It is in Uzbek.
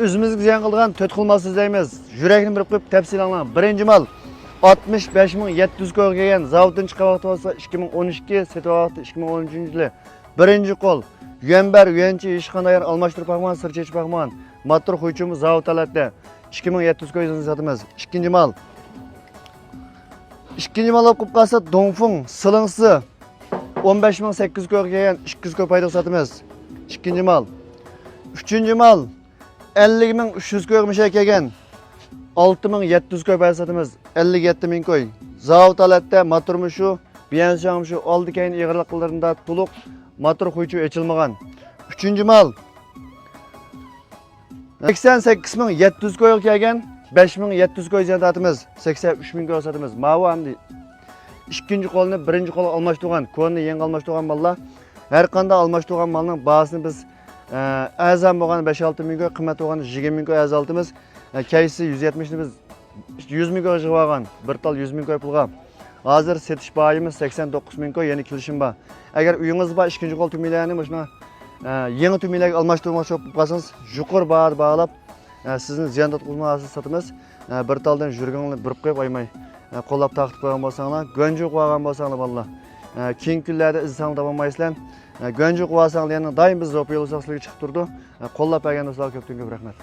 Özümüzge ziyan qilgan 4 xil mal sizlaymiz. Yurakni bir qo'yib tafsil anglang. Birinchi mal 65700 ko'ga kelgan zavoddan chiqqan vaqti bo'lsa 2012, setib vaqti 2013-yili. Birinchi qo'l Yuanbar, Yuanchi hech qanday almashtirib bakman, sir chechib bakman. Motor qo'ychimiz zavod talatda 2700 ko'yni sotamiz. Ikkinchi mal. İkinci mal olib qolsa Dongfeng silingsi 15800 ko'ga kelgan 200 ko'y payda sotamiz. İkinci mal. Üçüncü mal 50300 ko'ga misha kelgan 6700 ko'y payda sotamiz. 57000 ko'y. Zavod talatda motormi shu, biyansham shu, oldi keyin ig'irliqlarida to'liq motor qo'ychi ochilmagan. Üçüncü mal 88700 ko'ga kelgan 5700 ko'y sotamiz. 83000 ko'y sotamiz. Mavu hamdi ikkinchi qo'lni birinchi qo'l almashtirgan, ko'rni yangi almashtirgan mallar har qanday almashtirgan malning bahosini biz azam bo'lgan 5-6 ming ko'y, qimmat bo'lgan 20 ming ko'y azaltimiz. Kaysi 170 ni biz 100 ming ko'y jig'agan, bir tal 100 ming ko'y pulga. Hozir setish bayimiz 89 ming ko'y, yeni kelishim bor. Agar uyingiz bor, ikkinchi qo'l tumilarni mana yangi tumilarga almashtirmoqchi bo'lib qolsangiz, yuqori bahor bağlab sizni ziyon tutqazmasini sotamiz. Bir taldan yurganni bir qo'yib qo'ymay, qo'llab taqib qo'ygan bo'lsanglar, go'nju qo'ygan bo'lsanglar vallah. Keyin kunlarda izdan topolmaysizlar. Go'nju qo'ysanlar yana doim biz zo'p yo'l uzoqligiga chiqib turdi. Qo'llab bergan do'stlar ko'pdan ko'p rahmat.